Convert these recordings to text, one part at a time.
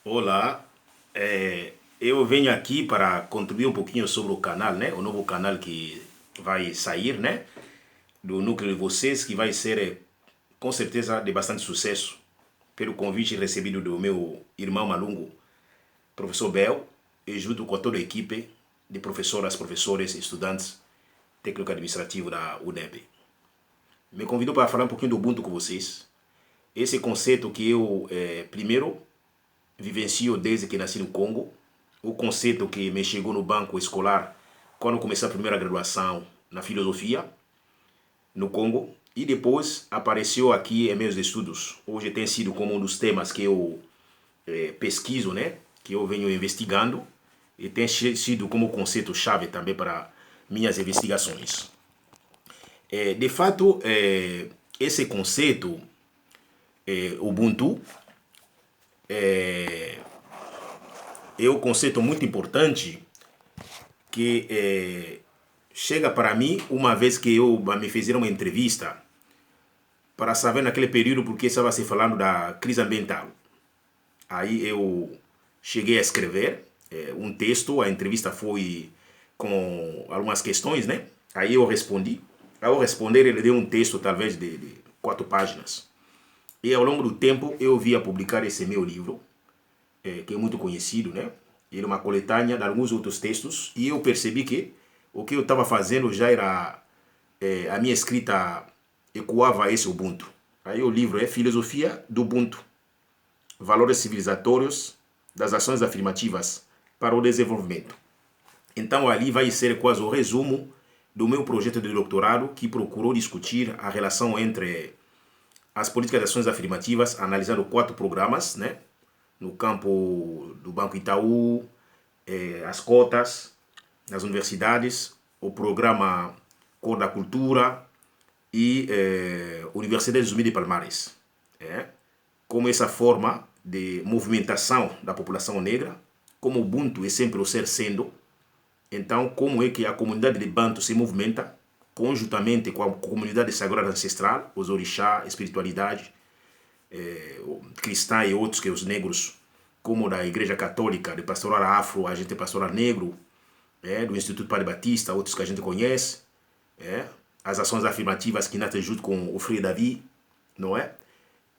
Olá, eu venho aqui para contribuir um pouquinho sobre o canal, né? O novo canal que vai sair, né? Do núcleo de vocês, que vai ser com certeza de bastante sucesso, pelo convite recebido do meu irmão Malungo, professor Bel, e junto com toda a equipe de professoras, professores e estudantes técnico-administrativo da UNEB. Me convidou para falar um pouquinho do Ubuntu com vocês. Esse conceito que eu, primeiro, vivencio desde que nasci no Congo. O conceito que me chegou no banco escolar quando comecei a primeira graduação na filosofia no Congo. E depois apareceu aqui em meus estudos. Hoje tem sido como um dos temas que eu pesquiso, né? Que eu venho investigando. E tem sido como conceito-chave também para minhas investigações. De fato, esse conceito, Ubuntu, é um conceito muito importante que chega para mim uma vez que eu me fizeram uma entrevista para saber naquele período porque estava se falando da crise ambiental. Aí eu cheguei a escrever um texto, a entrevista foi com algumas questões, né? Aí eu respondi. Ao responder, ele deu um texto talvez de 4 páginas. E ao longo do tempo eu via publicar esse meu livro, que é muito conhecido, né? Ele é uma coletânea de alguns outros textos e eu percebi que o que eu estava fazendo já era a minha escrita ecoava esse Ubuntu. Aí o livro é Filosofia do Ubuntu, Valores Civilizatórios das Ações Afirmativas para o Desenvolvimento. Então ali vai ser quase o resumo do meu projeto de doutorado que procurou discutir a relação entre as políticas de ações afirmativas, analisando 4 programas, né? No campo do Banco Itaú, as cotas nas universidades, o programa Cor da Cultura e Universidade Zumbi de Palmares. Como essa forma de movimentação da população negra, como o Ubuntu é sempre o ser sendo, então como é que a comunidade de Bantu se movimenta conjuntamente com a comunidade sagrada ancestral, os orixá, espiritualidade, cristã e outros que os negros, como da Igreja Católica, de Pastoral Afro, a gente Pastoral Negro, do Instituto Padre Batista, outros que a gente conhece, as ações afirmativas que nascem junto com o Frei Davi, não é?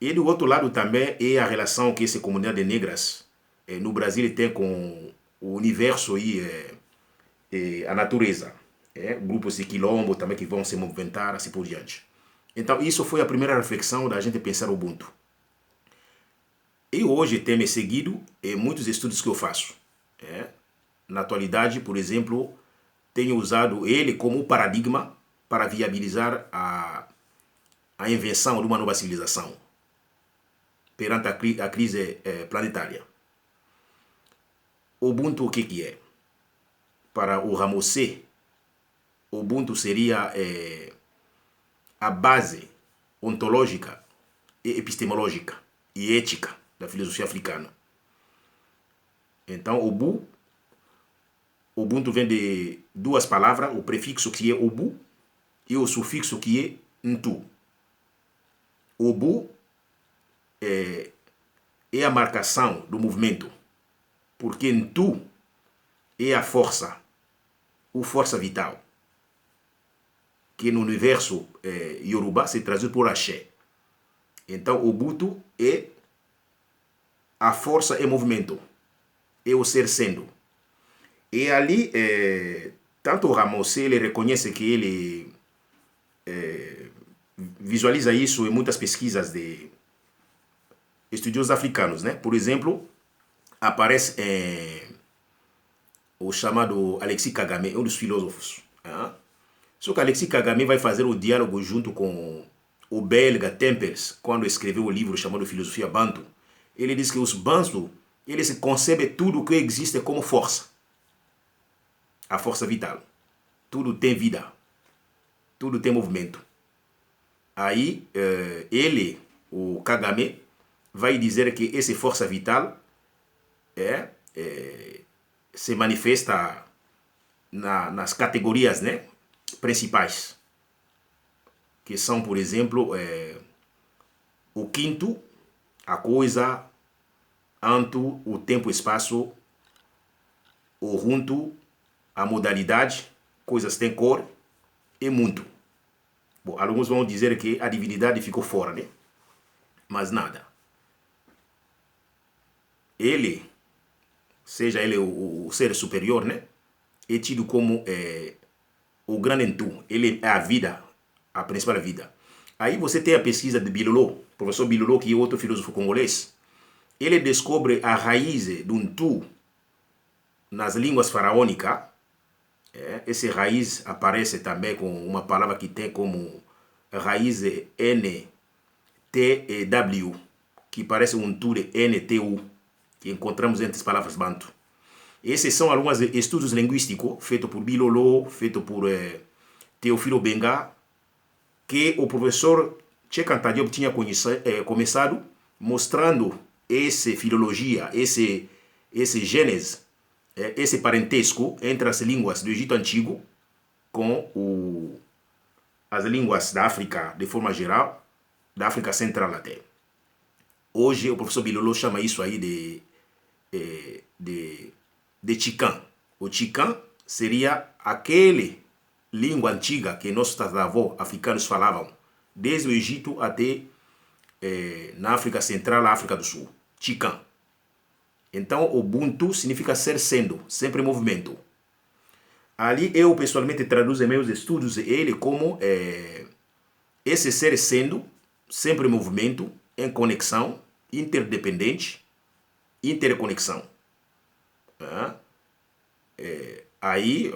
E do outro lado também é a relação que essa comunidade de negras no Brasil tem com o universo e a natureza. Grupos de quilombo também que vão se movimentar, assim por diante. Então isso foi a primeira reflexão da gente pensar o Ubuntu. E hoje tem me seguido em muitos estudos que eu faço. Na atualidade, por exemplo, tenho usado ele como paradigma para viabilizar a invenção de uma nova civilização perante a crise planetária. Ubuntu o que é? Para o Ramosé, Ubuntu seria a base ontológica e epistemológica e ética da filosofia africana. Então, Ubuntu vem de 2 palavras, o prefixo que é Ubu e o sufixo que é Ntu. Ubu é a marcação do movimento, porque Ntu é a força, ou força vital, que no universo Yoruba se traduz por Axé. Então, Ubuntu é a força em movimento, é o ser sendo. E ali, tanto o Ramosé, ele reconhece que ele visualiza isso em muitas pesquisas de estudiosos africanos, né? Por exemplo, aparece o chamado Alexis Kagame, um dos filósofos. Só que Alexis Kagame vai fazer o diálogo junto com o belga Tempels, quando escreveu o livro chamado Filosofia Bantu. Ele diz que os Bantu, eles concebem tudo que existe como força. A força vital. Tudo tem vida. Tudo tem movimento. Aí, ele, o Kagame, vai dizer que essa força vital se manifesta nas categorias, né, principais, que são, por exemplo, o quinto, a coisa, entre o tempo e o espaço, o junto, a modalidade, coisas têm cor e muito. Bom, alguns vão dizer que a divindade ficou fora, né? Mas nada. Ele, seja ele o ser superior, né? É tido como o grande em tu. Ele é a vida, a principal vida. Aí você tem a pesquisa de Bilolo, professor Bilolo, que é outro filósofo congolês. Ele descobre a raiz de um tu nas línguas faraônicas. Esse raiz aparece também com uma palavra que tem como raiz N, T e W, que parece um tu de N, T, U, que encontramos entre as palavras bantu. Esses são alguns estudos linguísticos feitos por Bilolo, feitos por Teofilo Benga, que o professor Tchekan Diop tinha começado mostrando essa filologia, esse gênese, esse parentesco entre as línguas do Egito Antigo com as línguas da África de forma geral, da África Central até. Hoje o professor Bilolo chama isso aí de Chikan. O Chikan seria aquele língua antiga que nossos avós africanos falavam, desde o Egito até na África Central, África do Sul. Chikan. Então, Ubuntu significa ser sendo, sempre em movimento. Ali eu pessoalmente traduzo em meus estudos ele como esse ser sendo, sempre em movimento, em conexão, interdependente, interconexão. Aí,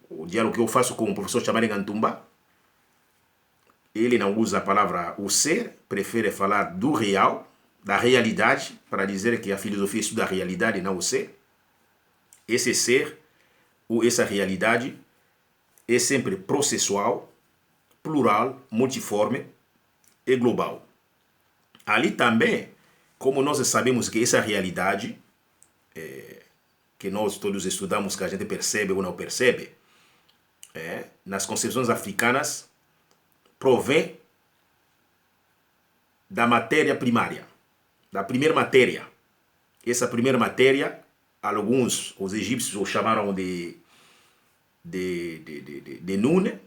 o diálogo que eu faço com o professor Chamari Gantumba, ele não usa a palavra o ser, prefere falar do real, da realidade, para dizer que a filosofia estuda a realidade e não o ser. Esse ser, ou essa realidade, é sempre processual, plural, multiforme e global. Ali também, como nós sabemos que essa realidade, que nós todos estudamos, que a gente percebe ou não percebe, nas concepções africanas, provém da matéria primária, da primeira matéria. Essa primeira matéria, alguns, os egípcios o chamaram de Nune,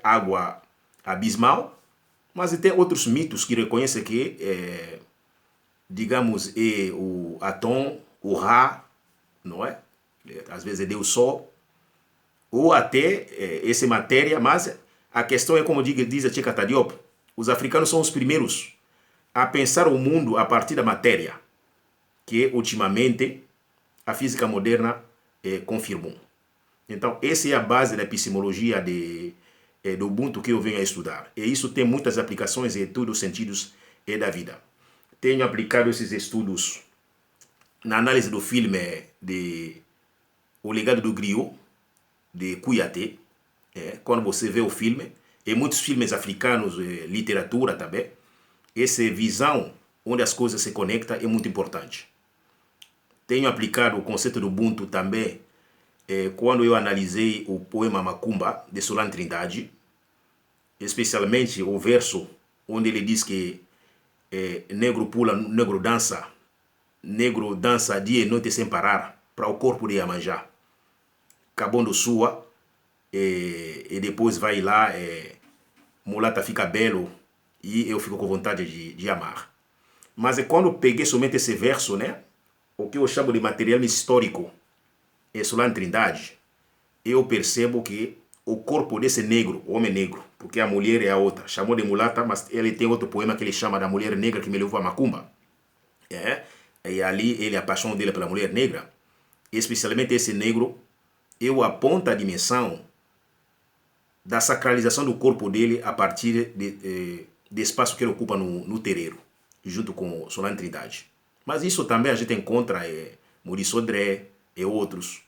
água abismal, mas tem outros mitos que reconhecem que, digamos, é o Atom, o Ra, não é? Às vezes é Deus Sol, ou até essa matéria, mas a questão é, como diz a Tchekan Diop, os africanos são os primeiros a pensar o mundo a partir da matéria, que ultimamente a física moderna confirmou. Então, essa é a base da epistemologia do Ubuntu que eu venho a estudar. E isso tem muitas aplicações em todos os sentidos da vida. Tenho aplicado esses estudos na análise do filme de O Legado do Griot, de Kouyaté. Quando você vê o filme, e muitos filmes africanos, literatura também, essa visão onde as coisas se conectam é muito importante. Tenho aplicado o conceito do Ubuntu também quando eu analisei o poema Macumba, de Solange Trindade, especialmente o verso onde ele diz que negro pula, negro dança dia e noite sem parar, para o corpo de Iemanjá. Cabondo sua, e depois vai lá, mulata fica belo, e eu fico com vontade de amar. Mas quando eu peguei somente esse verso, né, o que eu chamo de material histórico, é Solange Trindade, eu percebo que o corpo desse negro, o homem negro, porque a mulher é a outra, chamou de mulata, mas ele tem outro poema que ele chama da mulher negra que me levou a Macumba. E ali ele, a paixão dele pela mulher negra, especialmente esse negro, eu aponto a dimensão da sacralização do corpo dele a partir de espaço que ele ocupa no terreiro, junto com Solange Trindade. Mas isso também a gente encontra Maurice Sodré e outros.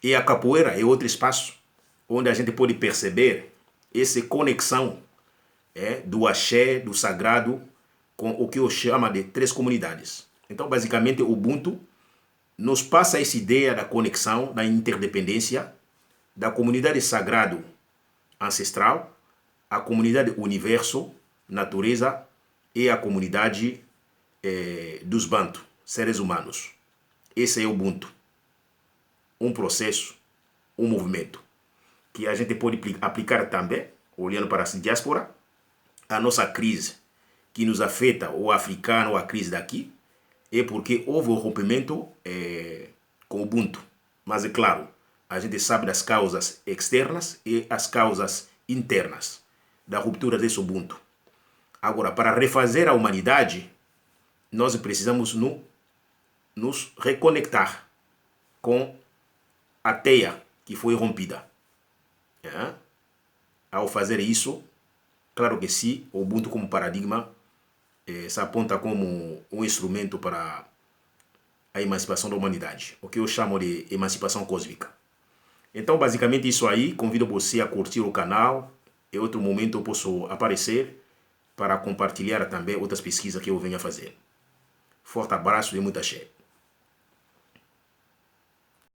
E a capoeira é outro espaço onde a gente pode perceber essa conexão do axé, do sagrado, com o que eu chamo de três comunidades. Então, basicamente, o Ubuntu nos passa essa ideia da conexão, da interdependência, da comunidade sagrado ancestral, a comunidade universo, natureza, e a comunidade dos Bantu, seres humanos. Esse é o Ubuntu. Um processo, um movimento, que a gente pode aplicar também, olhando para a diáspora, a nossa crise que nos afeta, o africano, a crise daqui, é porque houve um rompimento com o Ubuntu. Mas é claro, a gente sabe das causas externas e as causas internas da ruptura desse Ubuntu. Agora, para refazer a humanidade, nós precisamos nos reconectar com a teia que foi rompida. Ao fazer isso, claro que sim, o Ubuntu como paradigma se aponta como um instrumento para a emancipação da humanidade, o que eu chamo de emancipação cósmica. Então, basicamente isso aí, convido você a curtir o canal. Em outro momento eu posso aparecer para compartilhar também outras pesquisas que eu venho a fazer. Forte abraço e muita axé.